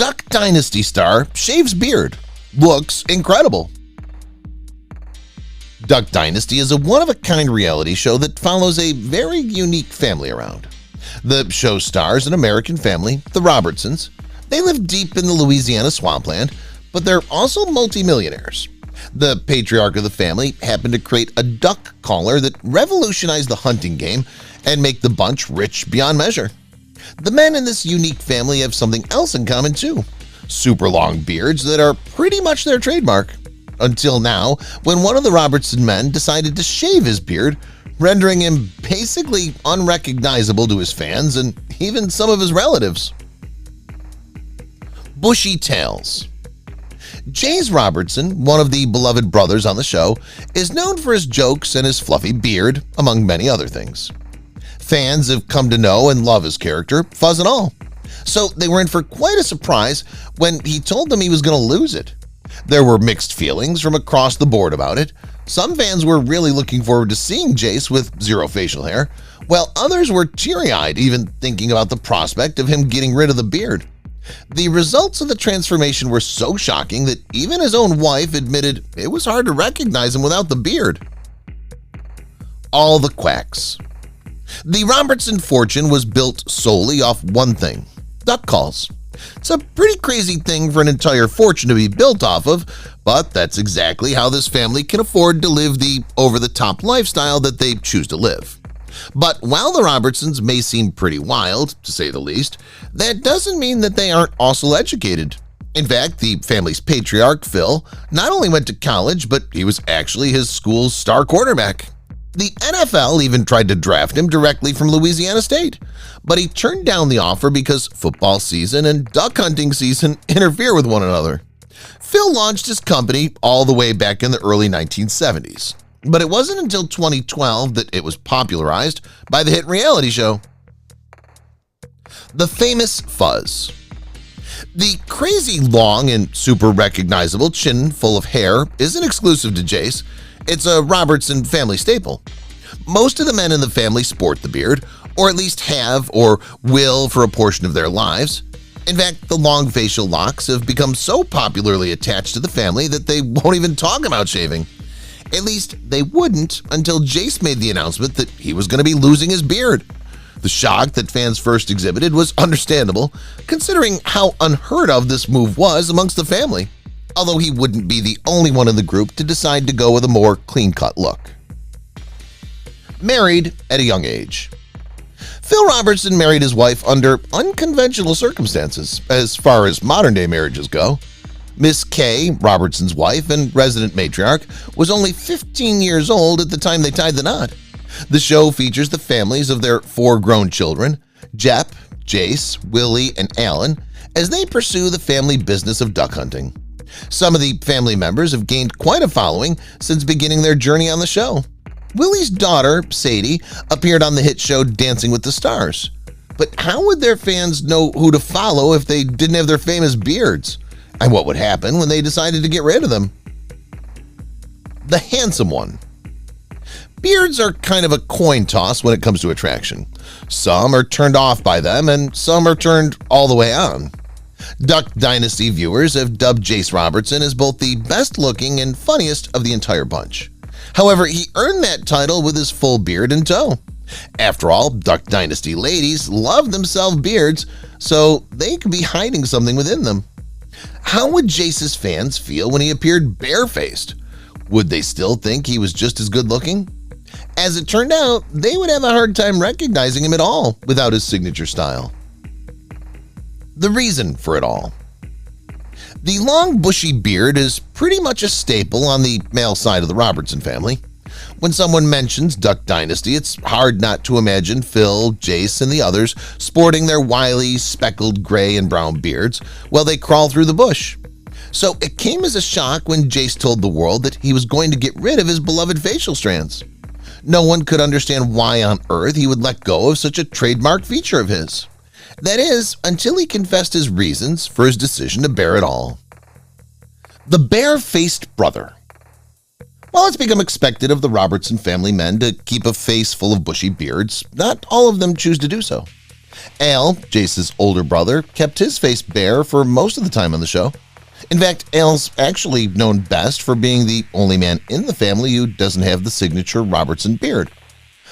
Duck Dynasty star shaves beard. Looks incredible. Duck Dynasty is a one-of-a-kind reality show that follows a very unique family around. The show stars an American family, the Robertsons. They live deep in the Louisiana swampland, but they're also multimillionaires. The patriarch of the family happened to create a duck caller that revolutionized the hunting game and make the bunch rich beyond measure. The men in this unique family have something else in common too: super long beards that are pretty much their trademark. Until now, when one of the Robertson men decided to shave his beard, rendering him basically unrecognizable to his fans and even some of his relatives. Bushy tails. Jace Robertson, one of the beloved brothers on the show, is known for his jokes and his fluffy beard, among many other things. Fans have come to know and love his character, fuzz and all. So they were in for quite a surprise when he told them he was going to lose it. There were mixed feelings from across the board about it. Some fans were really looking forward to seeing Jace with zero facial hair, while others were teary-eyed even thinking about the prospect of him getting rid of the beard. The results of the transformation were so shocking that even his own wife admitted it was hard to recognize him without the beard. All the quacks. The Robertson fortune was built solely off one thing: duck calls. It's a pretty crazy thing for an entire fortune to be built off of, but that's exactly how this family can afford to live the over-the-top lifestyle that they choose to live. But while the Robertsons may seem pretty wild, to say the least, that doesn't mean that they aren't also educated. In fact, the family's patriarch, Phil, not only went to college, but he was actually his school's star quarterback. The NFL even tried to draft him directly from Louisiana State, but he turned down the offer because football season and duck hunting season interfere with one another. Phil launched his company all the way back in the early 1970s, but it wasn't until 2012 that it was popularized by the hit reality show. The famous fuzz. The crazy long and super recognizable chin full of hair isn't exclusive to Jace. It's a Robertson family staple. Most of the men in the family sport the beard, or at least have or will for a portion of their lives. In fact, the long facial locks have become so popularly attached to the family that they won't even talk about shaving. At least they wouldn't until Jace made the announcement that he was going to be losing his beard. The shock that fans first exhibited was understandable, considering how unheard of this move was amongst the family, although he wouldn't be the only one in the group to decide to go with a more clean-cut look. Married at a young age. Phil Robertson married his wife under unconventional circumstances as far as modern-day marriages go. Miss Kay, Robertson's wife and resident matriarch, was only 15 years old at the time they tied the knot. The show features the families of their 4 grown children, Jep, Jace, Willie, and Alan, as they pursue the family business of duck hunting. Some of the family members have gained quite a following since beginning their journey on the show. Willie's daughter, Sadie, appeared on the hit show Dancing with the Stars. But how would their fans know who to follow if they didn't have their famous beards? And what would happen when they decided to get rid of them? The handsome one. Beards are kind of a coin toss when it comes to attraction. Some are turned off by them and some are turned all the way on. Duck Dynasty viewers have dubbed Jace Robertson as both the best-looking and funniest of the entire bunch. However, he earned that title with his full beard in tow. After all, Duck Dynasty ladies love themselves beards, so they could be hiding something within them. How would Jace's fans feel when he appeared barefaced? Would they still think he was just as good-looking? As it turned out, they would have a hard time recognizing him at all without his signature style. The reason for it all. The long bushy beard is pretty much a staple on the male side of the Robertson family. When someone mentions Duck Dynasty, it's hard not to imagine Phil, Jace, and the others sporting their wily, speckled gray and brown beards while they crawl through the bush. So it came as a shock when Jace told the world that he was going to get rid of his beloved facial strands. No one could understand why on earth he would let go of such a trademark feature of his. That is, until he confessed his reasons for his decision to bear it all. The bare-faced brother. While it's become expected of the Robertson family men to keep a face full of bushy beards, not all of them choose to do so. Al, Jace's older brother, kept his face bare for most of the time on the show. In fact, Al's actually known best for being the only man in the family who doesn't have the signature Robertson beard.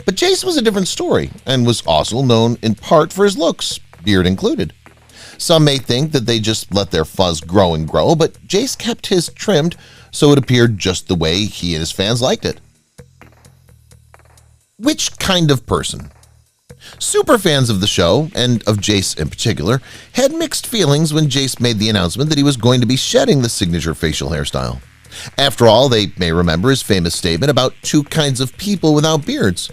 But Jace was a different story and was also known in part for his looks, beard included. Some may think that they just let their fuzz grow and grow, but Jace kept his trimmed so it appeared just the way he and his fans liked it. Which kind of person? Super fans of the show, and of Jace in particular, had mixed feelings when Jace made the announcement that he was going to be shedding the signature facial hairstyle. After all, they may remember his famous statement about two kinds of people without beards.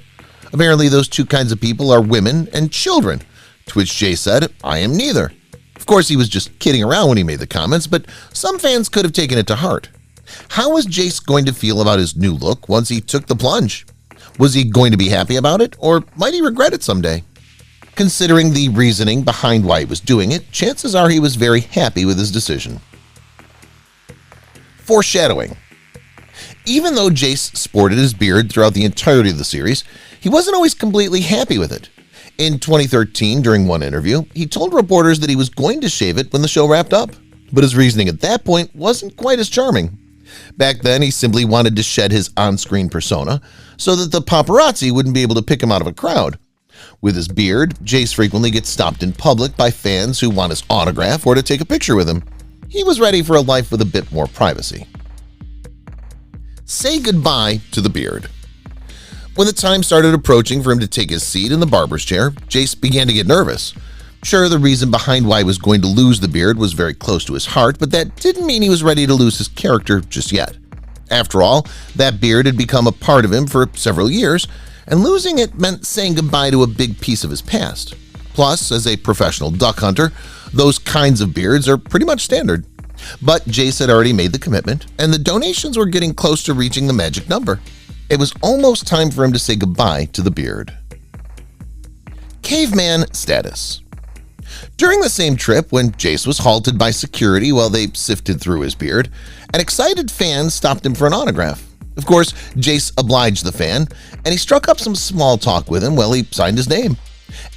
Apparently, those two kinds of people are women and children, to which Jace said, "I am neither." Of course, he was just kidding around when he made the comments, but some fans could have taken it to heart. How was Jace going to feel about his new look once he took the plunge? Was he going to be happy about it, or might he regret it someday? Considering the reasoning behind why he was doing it, chances are he was very happy with his decision. Foreshadowing. Even though Jace sported his beard throughout the entirety of the series, he wasn't always completely happy with it. In 2013, during one interview, he told reporters that he was going to shave it when the show wrapped up, but his reasoning at that point wasn't quite as charming. Back then, he simply wanted to shed his on-screen persona so that the paparazzi wouldn't be able to pick him out of a crowd. With his beard, Jace frequently gets stopped in public by fans who want his autograph or to take a picture with him. He was ready for a life with a bit more privacy. Say goodbye to the beard. When the time started approaching for him to take his seat in the barber's chair, Jace began to get nervous. Sure, the reason behind why he was going to lose the beard was very close to his heart, but that didn't mean he was ready to lose his character just yet. After all, that beard had become a part of him for several years, and losing it meant saying goodbye to a big piece of his past. Plus, as a professional duck hunter, those kinds of beards are pretty much standard. But Jace had already made the commitment, and the donations were getting close to reaching the magic number. It was almost time for him to say goodbye to the beard. Caveman status. During the same trip, when Jace was halted by security while they sifted through his beard, an excited fan stopped him for an autograph. Of course, Jace obliged the fan, and he struck up some small talk with him while he signed his name.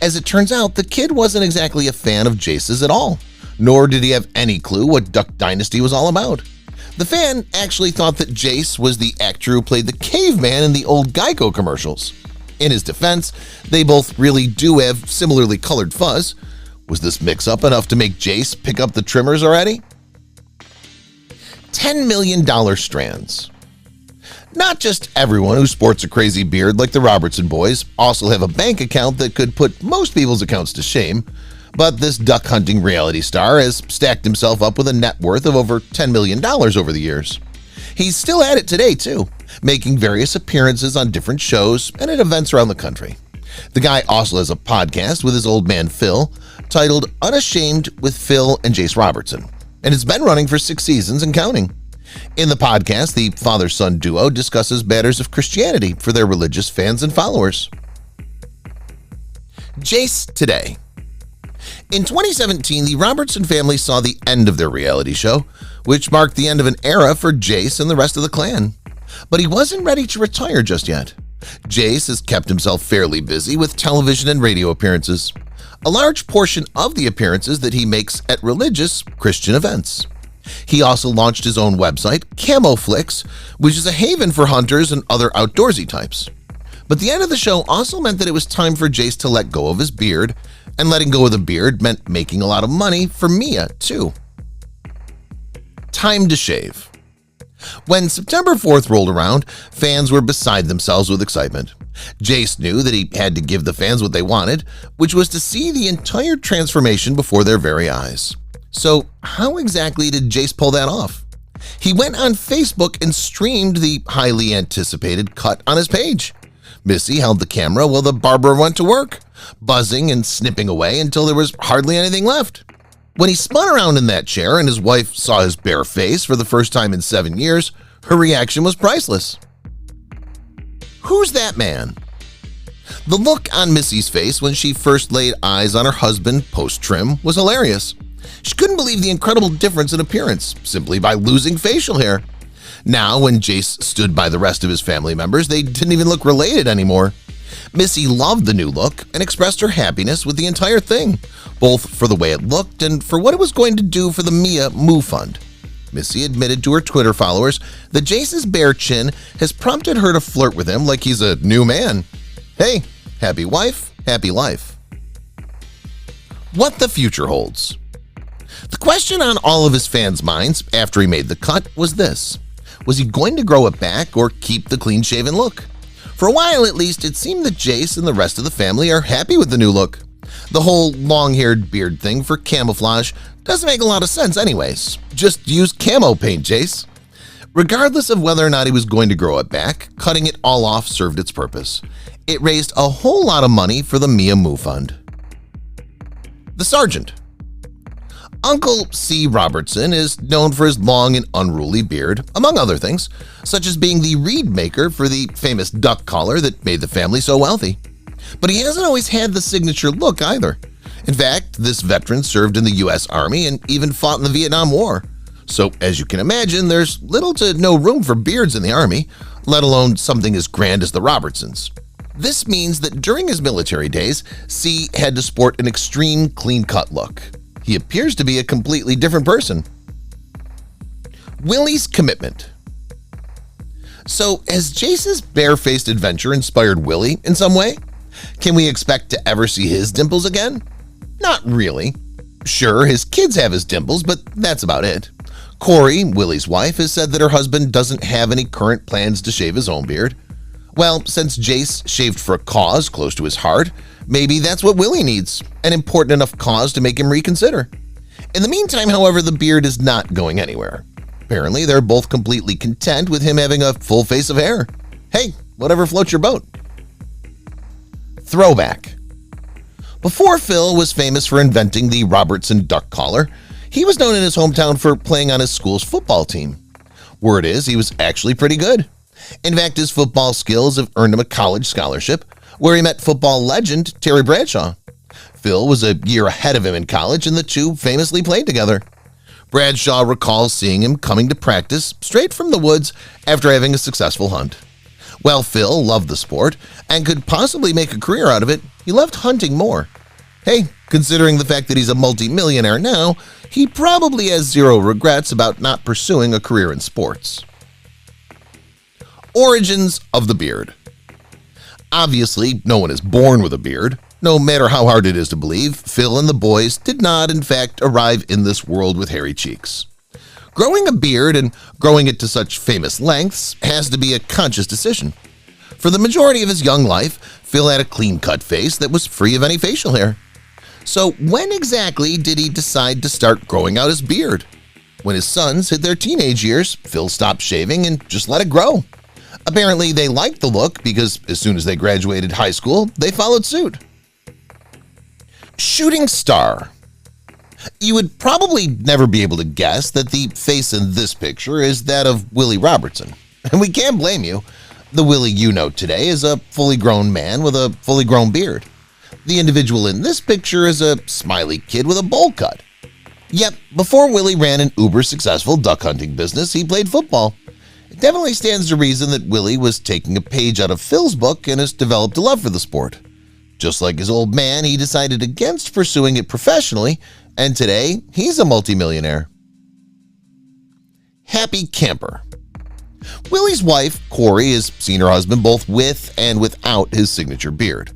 As it turns out, the kid wasn't exactly a fan of Jace's at all, nor did he have any clue what Duck Dynasty was all about. The fan actually thought that Jace was the actor who played the caveman in the old Geico commercials. In his defense, they both really do have similarly colored fuzz. Was this mix-up enough to make Jace pick up the trimmers already? $10 million strands. Not just everyone who sports a crazy beard like the Robertson boys also have a bank account that could put most people's accounts to shame, but this duck hunting reality star has stacked himself up with a net worth of over $10 million over the years. He's still at it today too, making various appearances on different shows and at events around the country. The guy also has a podcast with his old man Phil titled Unashamed with Phil and Jace Robertson, and it's been running for 6 seasons and counting. In the podcast, the father-son duo discusses matters of Christianity for their religious fans and followers. Jace today. In 2017, the Robertson family saw the end of their reality show, which marked the end of an era for Jace and the rest of the clan. But he wasn't ready to retire just yet. Jace has kept himself fairly busy with television and radio appearances, a large portion of the appearances that he makes at religious Christian events. He also launched his own website, CamoFlix, which is a haven for hunters and other outdoorsy types. But the end of the show also meant that it was time for Jace to let go of his beard, and letting go of the beard meant making a lot of money for Mia, too. Time to shave. When September 4th rolled around, fans were beside themselves with excitement. Jace knew that he had to give the fans what they wanted, which was to see the entire transformation before their very eyes. So how exactly did Jace pull that off? He went on Facebook and streamed the highly anticipated cut on his page. Missy held the camera while the barber went to work, buzzing and snipping away until there was hardly anything left. When he spun around in that chair and his wife saw his bare face for the first time in 7 years, her reaction was priceless. Who's that man? The look on Missy's face when she first laid eyes on her husband post-trim was hilarious. She couldn't believe the incredible difference in appearance simply by losing facial hair. Now, when Jace stood by the rest of his family members, they didn't even look related anymore. Missy loved the new look and expressed her happiness with the entire thing, both for the way it looked and for what it was going to do for the Mia Moo Fund. Missy admitted to her Twitter followers that Jace's bare chin has prompted her to flirt with him like he's a new man. Hey, happy wife, happy life. What the future holds. The question on all of his fans' minds after he made the cut was this: was he going to grow it back or keep the clean-shaven look? For a while at least, it seemed that Jace and the rest of the family are happy with the new look. The whole long-haired beard thing for camouflage doesn't make a lot of sense anyways. Just use camo paint, Jace. Regardless of whether or not he was going to grow it back, cutting it all off served its purpose. It raised a whole lot of money for the Mia Moo Fund. The Sergeant. Uncle C. Robertson is known for his long and unruly beard, among other things, such as being the reed maker for the famous duck collar that made the family so wealthy. But he hasn't always had the signature look either. In fact, this veteran served in the U.S. Army and even fought in the Vietnam War. So, as you can imagine, there's little to no room for beards in the Army, let alone something as grand as the Robertsons. This means that during his military days, C had to sport an extreme clean-cut look. He appears to be a completely different person. Willie's commitment. So, has Jace's bare-faced adventure inspired Willie in some way? Can we expect to ever see his dimples again? Not really. Sure, his kids have his dimples, but that's about it. Corey, Willie's wife, has said that her husband doesn't have any current plans to shave his own beard. Well, since Jace shaved for a cause close to his heart, maybe that's what Willie needs, an important enough cause to make him reconsider. In the meantime, however, the beard is not going anywhere. Apparently, they're both completely content with him having a full face of hair. Hey, whatever floats your boat. Throwback. Before Phil was famous for inventing the Robertson duck collar, he was known in his hometown for playing on his school's football team. Word is he was actually pretty good. In fact, his football skills have earned him a college scholarship, where he met football legend Terry Bradshaw. Phil was a year ahead of him in college, and the two famously played together. Bradshaw recalls seeing him coming to practice straight from the woods after having a successful hunt. While Phil loved the sport and could possibly make a career out of it, he loved hunting more. Hey, considering the fact that he's a multi-millionaire now, he probably has zero regrets about not pursuing a career in sports. Origins of the beard. Obviously, no one is born with a beard. No matter how hard it is to believe, Phil and the boys did not, in fact, arrive in this world with hairy cheeks. Growing a beard and growing it to such famous lengths has to be a conscious decision. For the majority of his young life, Phil had a clean-cut face that was free of any facial hair. So when exactly did he decide to start growing out his beard? When his sons hit their teenage years, Phil stopped shaving and just let it grow. Apparently, they liked the look because as soon as they graduated high school, they followed suit. Shooting star. You would probably never be able to guess that the face in this picture is that of Willie Robertson. And we can't blame you. The Willie you know today is a fully grown man with a fully grown beard. The individual in this picture is a smiley kid with a bowl cut. Yep, before Willie ran an uber-successful duck hunting business, he played football. It definitely stands to reason that Willie was taking a page out of Phil's book and has developed a love for the sport. Just like his old man, he decided against pursuing it professionally, and today he's a multimillionaire. Happy camper. Willie's wife, Corey, has seen her husband both with and without his signature beard.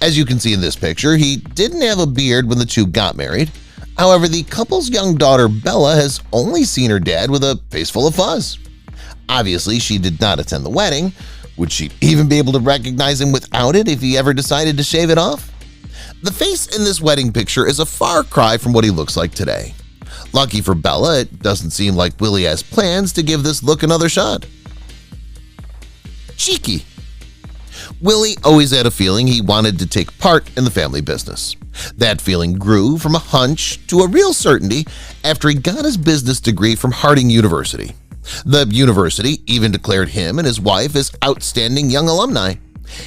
As you can see in this picture, he didn't have a beard when the two got married. However, the couple's young daughter, Bella, has only seen her dad with a face full of fuzz. Obviously, she did not attend the wedding. Would she even be able to recognize him without it if he ever decided to shave it off? The face in this wedding picture is a far cry from what he looks like today. Lucky for Bella, it doesn't seem like Willie has plans to give this look another shot. Cheeky. Willie always had a feeling he wanted to take part in the family business. That feeling grew from a hunch to a real certainty after he got his business degree from Harding University. The university even declared him and his wife as outstanding young alumni.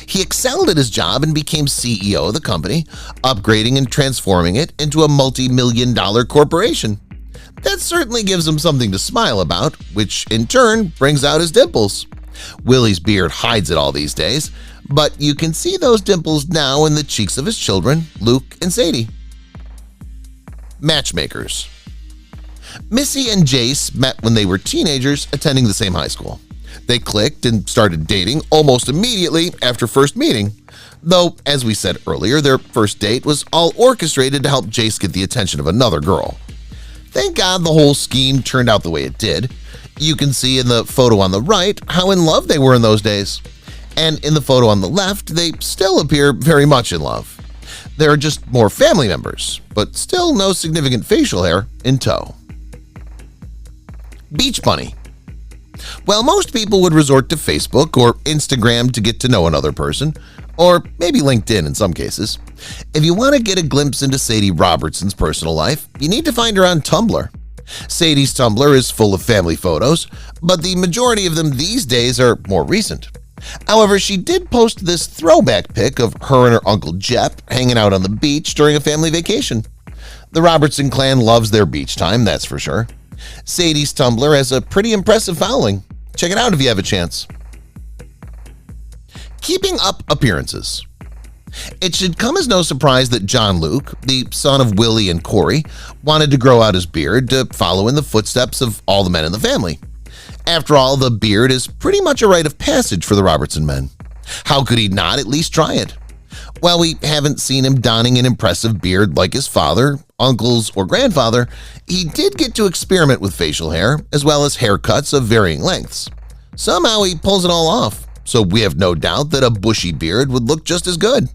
He excelled at his job and became CEO of the company, upgrading and transforming it into a multi-million-dollar corporation. That certainly gives him something to smile about, which in turn brings out his dimples. Willie's beard hides it all these days, but you can see those dimples now in the cheeks of his children, Luke and Sadie. Matchmakers. Missy and Jace met when they were teenagers attending the same high school. They clicked and started dating almost immediately after first meeting, though, as we said earlier, their first date was all orchestrated to help Jace get the attention of another girl. Thank God the whole scheme turned out the way it did. You can see in the photo on the right how in love they were in those days. And in the photo on the left, they still appear very much in love. There are just more family members, but still no significant facial hair in tow. Beach bunny. Well, most people would resort to Facebook or Instagram to get to know another person, or maybe LinkedIn in some cases. If you want to get a glimpse into Sadie Robertson's personal life, you need to find her on Tumblr. Sadie's Tumblr is full of family photos, but the majority of them these days are more recent. However, she did post this throwback pic of her and her Uncle Jep hanging out on the beach during a family vacation. The Robertson clan loves their beach time, that's for sure. Sadie's Tumblr has a pretty impressive following. Check it out if you have a chance. Keeping up appearances. It should come as no surprise that John Luke, the son of Willie and Corey, wanted to grow out his beard to follow in the footsteps of all the men in the family. After all, the beard is pretty much a rite of passage for the Robertson men. How could he not at least try it? While we haven't seen him donning an impressive beard like his father, uncles, or grandfather, he did get to experiment with facial hair as well as haircuts of varying lengths. Somehow he pulls it all off, so we have no doubt that a bushy beard would look just as good.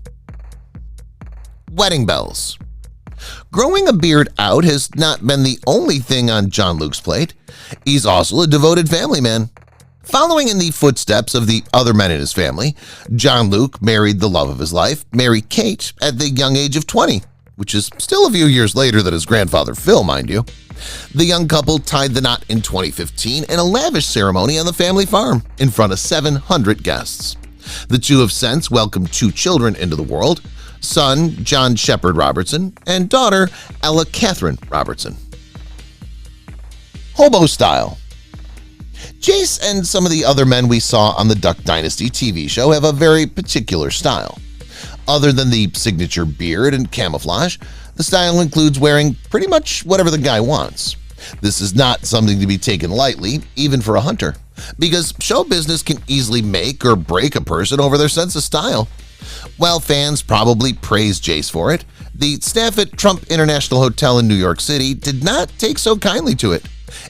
Wedding bells. Growing a beard out has not been the only thing on John Luke's plate. He's also a devoted family man. Following in the footsteps of the other men in his family, John Luke married the love of his life, Mary Kate, at the young age of 20, which is still a few years later than his grandfather Phil, mind you. The young couple tied the knot in 2015 in a lavish ceremony on the family farm in front of 700 guests. The two have since welcomed 2 children into the world, son John Shepard Robertson and daughter Ella Catherine Robertson. Hobo style. Jace and some of the other men we saw on the Duck Dynasty TV show have a very particular style. Other than the signature beard and camouflage, the style includes wearing pretty much whatever the guy wants. This is not something to be taken lightly, even for a hunter, because show business can easily make or break a person over their sense of style. While fans probably praise Jace for it, the staff at Trump International Hotel in New York City did not take so kindly to it.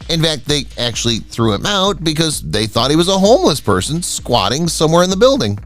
In fact, they actually threw him out because they thought he was a homeless person squatting somewhere in the building.